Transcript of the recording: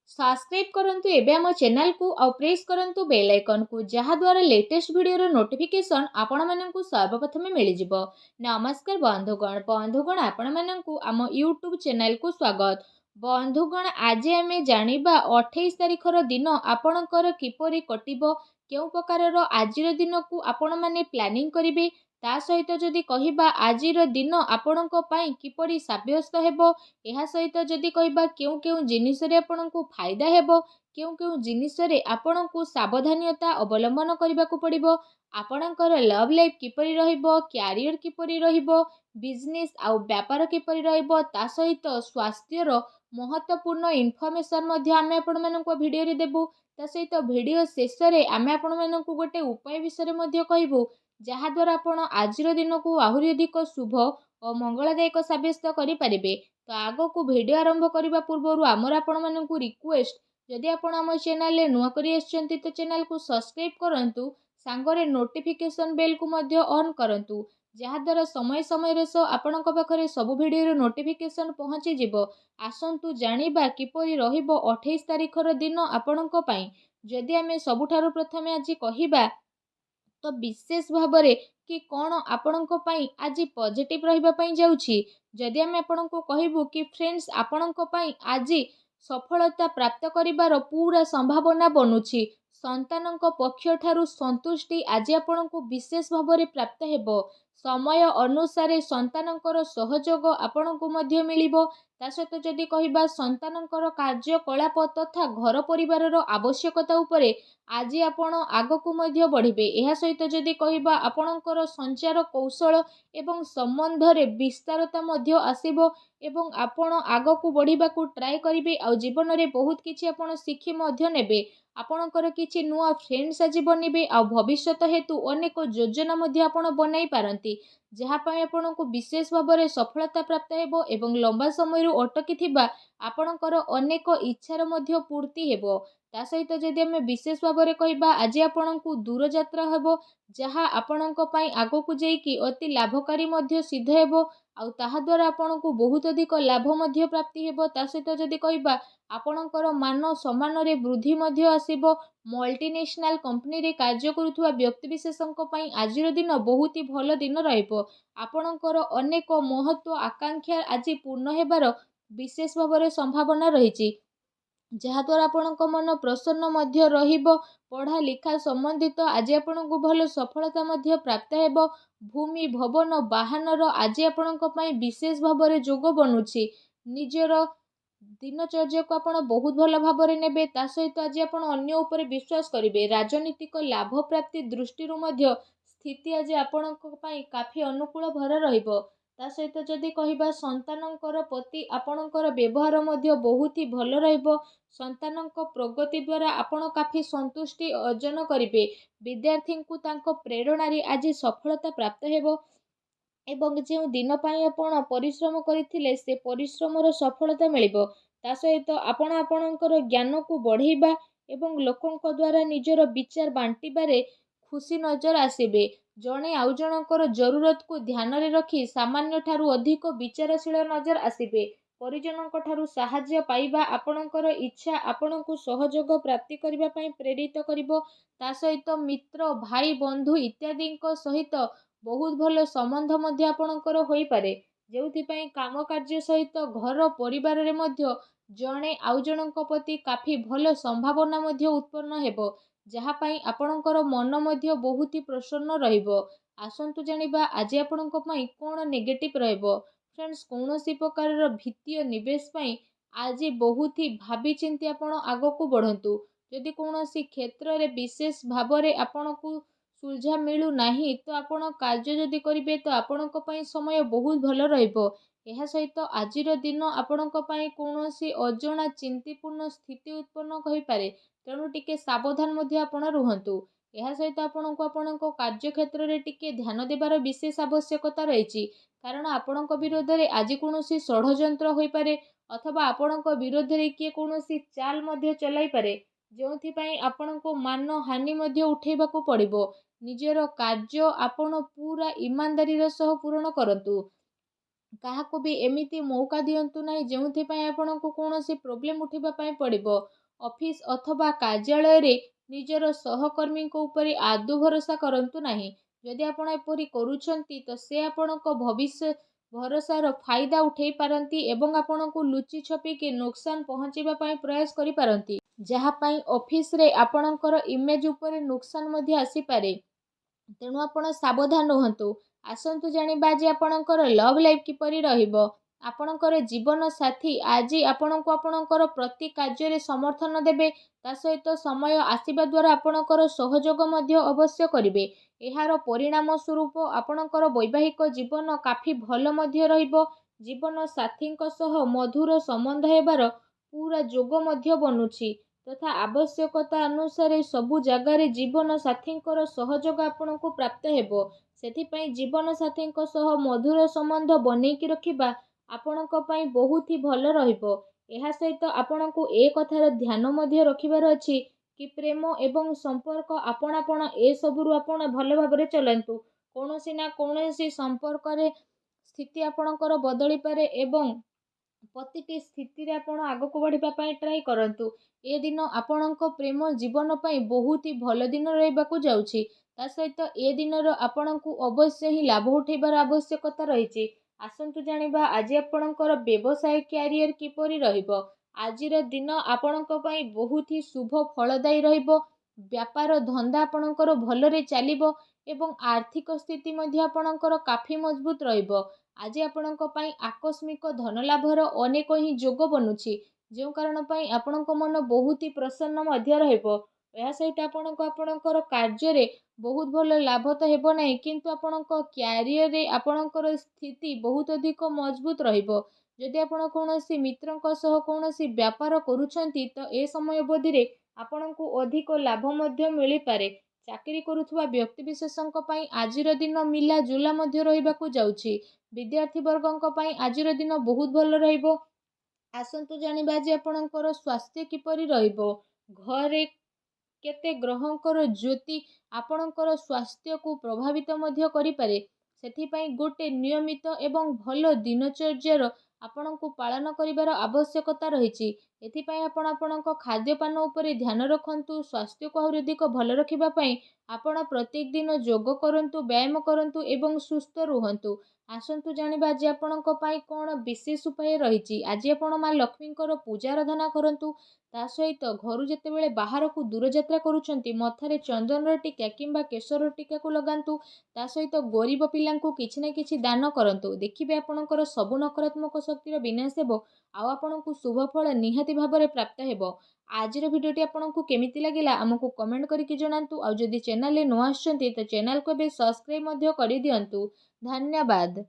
Subscribe करंतु एबे हम चैनल को और प्रेस करंतु बेल आइकन को जहा द्वारा लेटेस्ट वीडियो रो नोटिफिकेशन आपण माननकु सर्वप्रथम मिल जिवो। नमस्कार बंधुगण आपण माननकु आम यूट्यूब चैनल को स्वागत। बंधुगण आज आमे जानिबा 28 तारिख रो दिन आपणकर किपरि कटिबो, केउ प्रकार रो आजिर दिन को आपण माने प्लानिंग करिवे, ता सहित जदि कहिबा आजिर दिन आपणको पई किपरि साब्यस्त हेबो, एहा सहित जदि कहिबा केउ केउ जिनिस रे आपणको फायदा हेबो, केउ केउ जिनिस रे आपणको सावधानता अवलंबन करबाकू पड़िबो, आपणकर लव लाइफ किपरि रहिबो, कैरियर किपरि रहिबो, बिजनेस आउ व्यापार किपरि रहिबो, ता सहित स्वास्थ्यर महत्वपूर्ण इनफॉरमेशन मध्ये आमे आपण माननको वीडियो रे देबू। ता सहित वीडियो शेष रे आमे आपण माननको गोटे उपाय विषय मध्ये कहबू, जहा द्वारा आपण आजिर दिन को आहुरी अधिक शुभ और मंगलदायक साब्यस्त करि परिबे। तो आगो को वीडियो आरंभ करबा पूर्व आमर आपण माननको रिक्वेस्ट, जदि आपण आम चैनल रे नुआ करी आछंती तो चैनल को सब्सक्राइब करंतु, सांगरे नोटिफिकेशन बेल को मध्ये ऑन करंतु, जहा द्वारा समय समय रे आपणक पाखरे सब वीडियो रो नोटिफिकेशन पहुंची जिवो। आसंतु जानिबा किपरि रहिबो 28 तारिख रो दिन आपणक पई। जदि आमे सबुठारु प्रथमे आज कहिबा तो विशेष भावरे कि कौन आपणक पई आज पॉजिटिव रहिबा पई जाउछि। जदि आमे आपणको कहबू कि फ्रेंड्स आपणक पई आज सफलता प्राप्त करिबार पूरा संभावना बनुछि, संतानक पक्ष ठारू संतुष्टि आज आपणको विशेष भावरे प्राप्त हेबो, समय अनुसार संतानकर सहयोग आपणको मध्य मिलिबो। ता सहित जदि कहिबा संतानकर कार्यकलाप तथा घर परिवारर आवश्यकता उपरे आज आपण आगकू मध्य बढ़िबे। एहा सहित जदि कहिबा आपणकर संचार कौशल एवं संबंध रे विस्तारता मध्य आसीबो एवं आपण आगकू बढ़िबाकू ट्राई करिवे आ जीवन रे बहुत किछि आपण शिखि मध्य नेबे। आपणकर किछि नुआ फ्रेंड्स आज बनिबे आ भविष्यत हेतु अनेक योजना मध्य आपण बनाई पारंती, जहा पई आपणको विशेष भाबरे सफलता प्राप्त हेबो एवं लंबा समय रु अटकी थिबा आपणकर अनेक इच्छार मध्य पूर्ति हेबो। ता सहित जदि आमे विशेष भाबरे कहिबा आज आपणको दूर यात्रा हेबो, जहा आपणको पई आगकू जेकी अति लाभकारी मध्य सिद्ध हेबो आ ताहा द्वारा आपणको बहुत अधिक लाभ मध्य प्राप्ति हेबो। ता सहित जदि कहिबा आपणकर मान सम्मान रे वृद्धि मध्य आसीबो। मल्टीनेशनल कंपनी रे कार्य करुथुवा व्यक्ति विशेषଙ୍କ पई आजिर दिन बहुत ही भल दिन रहिबो। आपणकर अनेक महत्व आकांक्षा आज पूर्ण हेबार विशेष भाबरे संभावना रहिछि, जहा द्वारा आपणक मन प्रसन्न मध्य रहिबो। पढ़ा लिखा संबंधित आज आपणको भल सफलता मध्य प्राप्त हेबो। भूमि भवन वाहनर आज आपणक पई विशेष भाबरे जोग बनुछि। निजर दिनचर्या को आपण बहुत भल भाबरे नेबे। ता सहित आज आपण अन्य ऊपर विश्वास करिवे। राजनीतिक लाभ प्राप्ति दृष्टि मध्य स्थिति आज आपणक पई काफी अनुकूल भर रहिबो। ता सहित जदि कहिबा संतानकर प्रति आपणकर व्यवहार मध्य बहुत ही भल रहिबो। संतानक प्रगति द्वारा आपण काफी संतुष्टि अर्जन करिवे। विद्यार्थी को तांको प्रेरणा रे आज सफलता प्राप्त हेबो एवं जो दिन पाई आपण परिश्रम करथिले से परिश्रमर सफलता मिलिबो। ता सहित आपण आपणकर ज्ञान को बढ़ेबा एवं लोकंक द्वारा निजर विचार बांटिबारे खुशी नजर आसीबे। जणे आउ जनकर जरूरत को ध्यान रे रखी सामान्य ठारू अधिक विचारशील नजर आसीबे। परिजनक ठारू साहाय्य पाइबा आपणकर इच्छा आपणको सहयोग प्राप्ति करिबा पई प्रेरित करिवो। ता सहित मित्र भाई बंधु इत्यादि सहित बहुत भल संबंध मध्य आपणकर होई पारे, जेउथि पई काम कार्य सहित घर परिवार रे मध्य जणे आउ जनक प्रति काफी भल संभावना मध्य उत्पन्न हेबो, जहा पई आपणकर मन मध्य बहुत ही प्रसन्न रहिबो। आसंतु जानिबा आज आपणक पई कोन नेगेटिव रहइबो। फ्रेंड्स कौनसी प्रकार वित्तीय निवेश पई आज बहुत ही भावी चिंती आपण आगकू बढ़ंतु। जदि कौनसी क्षेत्र रे विशेष भावरे आपणकू सुलझा मिलू नाही तो आपण कार्य जदि करिवे तो आपणक पई समय बहुत भल रहिबो। एहा सहित आजिर दिन आपणक पई कौनसी अजଣା चिंतीपूर्ण स्थिति उत्पन्न कहि पारे, तेणु टिके सावधान मध्य आपण रुहंतु। एहा सहित आपणको आपणको कार्य क्षेत्र रे टिके ध्यान देबार विशेष आवश्यकता रहिछि, कारण आपणक विरोध रे आज कौनसी षड्यंत्र होई पारे अथवा आपणक विरोध रे किए कौनसी चाल मध्य चलाई पारे, जोंथि पई आपणको मान हानि मध्य उठेबाको पड़िबो। निजर कार्य आपण पूरा ईमानदारी सह पूर्ण करंतु। କାହାକୁ ବି ଏମିତି ମୌକା ଦିଅନ୍ତୁ ନାହିଁ ଯେଉଁଥିପାଇଁ ଆପଣଙ୍କୁ କୌଣସି ପ୍ରୋବ୍ଲେମ୍ ଉଠିବା ପାଇଁ ପଡ଼ିବ। ଅଫିସ୍ ଅଥବା କାର୍ଯ୍ୟାଳୟରେ ନିଜର ସହକର୍ମୀଙ୍କ ଉପରେ ଆଦୌ ଭରସା କରନ୍ତୁ ନାହିଁ। ଯଦି ଆପଣ ଏପରି କରୁଛନ୍ତି ତ ସେ ଆପଣଙ୍କ ଭରସାର ଫାଇଦା ଉଠାଇ ପାରନ୍ତି ଏବଂ ଆପଣଙ୍କୁ ଲୁଚି ଛପିକି ନୋକସାନ ପହଞ୍ଚାଇବା ପାଇଁ ପ୍ରୟାସ କରିପାରନ୍ତି, ଯାହା ପାଇଁ ଅଫିସରେ ଆପଣଙ୍କର ଇମେଜ୍ ଉପରେ ନୋକସାନ ମଧ୍ୟ ଆସିପାରେ। ତେଣୁ ଆପଣ ସାବଧାନ ରୁହନ୍ତୁ। ଆସନ୍ତୁ ଜାଣିବା ଆଜି ଆପଣଙ୍କର ଲଭ୍ ଲାଇଫ୍ କିପରି ରହିବ। ଆପଣଙ୍କର ଜୀବନ ସାଥୀ ଆଜି ଆପଣଙ୍କୁ ଆପଣଙ୍କର ପ୍ରତି କାର୍ଯ୍ୟରେ ସମର୍ଥନ ଦେବେ। ତା ସହିତ ସମୟ ଆସିବା ଦ୍ୱାରା ଆପଣଙ୍କର ସହଯୋଗ ମଧ୍ୟ ଅବଶ୍ୟ କରିବେ। ଏହାର ପରିଣାମ ସ୍ୱରୂପ ଆପଣଙ୍କର ବୈବାହିକ ଜୀବନ କାଫି ଭଲ ମଧ୍ୟ ରହିବ। ଜୀବନ ସାଥୀଙ୍କ ସହ ମଧୁର ସମ୍ବନ୍ଧ ହେବାର ପୁରା ଯୋଗ ମଧ୍ୟ ବନୁଛି ତଥା ଆବଶ୍ୟକତା ଅନୁସାରେ ସବୁ ଜାଗାରେ ଜୀବନ ସାଥୀଙ୍କର ସହଯୋଗ ଆପଣଙ୍କୁ ପ୍ରାପ୍ତ ହେବ। ସେଥିପାଇଁ ଜୀବନ ସାଥୀଙ୍କ ସହ ମଧୁର ସମ୍ବନ୍ଧ ବନେଇକି ରଖିବା ଆପଣଙ୍କ ପାଇଁ ବହୁତ ହି ଭଲ ରହିବ। ଏହା ସହିତ ଆପଣଙ୍କୁ ଏ କଥାର ଧ୍ୟାନ ମଧ୍ୟ ରଖିବାର ଅଛି କି ପ୍ରେମ ଏବଂ ସମ୍ପର୍କ ଆପଣାପଣ ଏସବୁରୁ ଆପଣ ଭଲ ଭାବରେ ଚଲାନ୍ତୁ। କୌଣସି ନା କୌଣସି ସମ୍ପର୍କରେ ସ୍ଥିତି ଆପଣଙ୍କର ବଦଳିପାରେ ଏବଂ ପ୍ରତିଟି ସ୍ଥିତିରେ ଆପଣ ଆଗକୁ ବଢ଼ିବା ପାଇଁ ଟ୍ରାଏ କରନ୍ତୁ। ଏ ଦିନ ଆପଣଙ୍କ ପ୍ରେମ ଜୀବନ ପାଇଁ ବହୁତ ହି ଭଲ ଦିନ ରହିବାକୁ ଯାଉଛି। ତା ସହିତ ଏ ଦିନର ଆପଣଙ୍କୁ ଅବଶ୍ୟ ହିଁ ଲାଭ ଉଠାଇବାର ଆବଶ୍ୟକତା ରହିଛି। ଆସନ୍ତୁ ଜାଣିବା ଆଜି ଆପଣଙ୍କର ବ୍ୟବସାୟ କ୍ୟାରିୟର କିପରି ରହିବ। ଆଜିର ଦିନ ଆପଣଙ୍କ ପାଇଁ ବହୁତ ହି ଶୁଭ ଫଳଦାୟୀ ରହିବ। ବ୍ୟାପାର ଧନ୍ଦା ଆପଣଙ୍କର ଭଲରେ ଚାଲିବ ଏବଂ ଆର୍ଥିକ ସ୍ଥିତି ମଧ୍ୟ ଆପଣଙ୍କର କାଫି ମଜବୁତ ରହିବ। ଆଜି ଆପଣଙ୍କ ପାଇଁ ଆକସ୍ମିକ ଧନ ଲାଭର ଅନେକ ହିଁ ଯୋଗ ବନୁଛି, ଯେଉଁ କାରଣ ପାଇଁ ଆପଣଙ୍କ ମନ ବହୁତ ହି ପ୍ରସନ୍ନ ମଧ୍ୟ ରହିବ। ଏହା ସହିତ ଆପଣଙ୍କୁ ଆପଣଙ୍କର କାର୍ଯ୍ୟରେ ବହୁତ ଭଲ ଲାଭ ତ ହେବ ନାହିଁ, କିନ୍ତୁ ଆପଣଙ୍କ କ୍ୟାରିୟରରେ ଆପଣଙ୍କର ସ୍ଥିତି ବହୁତ ଅଧିକ ମଜବୁତ ରହିବ। ଯଦି ଆପଣ କୌଣସି ମିତ୍ରଙ୍କ ସହ କୌଣସି ବ୍ୟାପାର କରୁଛନ୍ତି ତ ଏ ସମୟ ଅବଧିରେ ଆପଣଙ୍କୁ ଅଧିକ ଲାଭ ମଧ୍ୟ ମିଳିପାରେ। ଚାକିରି କରୁଥିବା ବ୍ୟକ୍ତିବିଶେଷଙ୍କ ପାଇଁ ଆଜିର ଦିନ ମିଲାଜୁଲା ମଧ୍ୟ ରହିବାକୁ ଯାଉଛି। ବିଦ୍ୟାର୍ଥୀ ବର୍ଗଙ୍କ ପାଇଁ ଆଜିର ଦିନ ବହୁତ ଭଲ ରହିବ। ଆସନ୍ତୁ ଜାଣିବା ଯେ ଆପଣଙ୍କର ସ୍ୱାସ୍ଥ୍ୟ କିପରି ରହିବ। ଘରେ କେତେ ଗ୍ରହଙ୍କର ଜ୍ୟୋତି ଆପଣଙ୍କର ସ୍ୱାସ୍ଥ୍ୟକୁ ପ୍ରଭାବିତ ମଧ୍ୟ କରିପାରେ। ସେଥିପାଇଁ ଗୋଟେ ନିୟମିତ ଏବଂ ଭଲ ଦିନଚର୍ଯ୍ୟାର ଆପଣଙ୍କୁ ପାଳନ କରିବାର ଆବଶ୍ୟକତା ରହିଛି। ଏଥିପାଇଁ ଆପଣ ଆପଣଙ୍କ ଖାଦ୍ୟପାନ ଉପରେ ଧ୍ୟାନ ରଖନ୍ତୁ। ସ୍ୱାସ୍ଥ୍ୟକୁ ଆହୁରି ଅଧିକ ଭଲ ରଖିବା ପାଇଁ ଆପଣ ପ୍ରତ୍ୟେକ ଦିନ ଯୋଗ କରନ୍ତୁ, ବ୍ୟାୟାମ କରନ୍ତୁ ଏବଂ ସୁସ୍ଥ ରୁହନ୍ତୁ। ଆସନ୍ତୁ ଜାଣିବା ଆଜି ଆପଣଙ୍କ ପାଇଁ କ'ଣ ବିଶେଷ ଉପାୟ ରହିଛି। ଆଜି ଆପଣ ମା ଲକ୍ଷ୍ମୀଙ୍କର ପୂଜା ଆରାଧନା କରନ୍ତୁ। ତା ସହିତ ଘରୁ ଯେତେବେଳେ ବାହାରକୁ ଦୂରଯାତ୍ରା କରୁଛନ୍ତି ମଥାରେ ଚନ୍ଦନର ଟୀକା କିମ୍ବା କେଶର ଟୀକାକୁ ଲଗାନ୍ତୁ। ତା ସହିତ ଗରିବ ପିଲାଙ୍କୁ କିଛି ନା କିଛି ଦାନ କରନ୍ତୁ। ଦେଖିବେ ଆପଣଙ୍କର ସବୁ ନକାରାତ୍ମକ ଶକ୍ତିର ବିନାଶ ହେବ ଆଉ ଆପଣଙ୍କୁ ଶୁଭ ଫଳ ନିହାତି ଭାବରେ ପ୍ରାପ୍ତ ହେବ। ଆଜିର ଭିଡ଼ିଓଟି ଆପଣଙ୍କୁ କେମିତି ଲାଗିଲା ଆମକୁ କମେଣ୍ଟ କରିକି ଜଣାନ୍ତୁ। ଆଉ ଯଦି ଚ୍ୟାନେଲରେ ନୂଆ ଆସିଛନ୍ତି ତ ଚ୍ୟାନେଲକୁ ଏବେ ସବସ୍କ୍ରାଇବ୍ ମଧ୍ୟ କରିଦିଅନ୍ତୁ। ଧନ୍ୟବାଦ।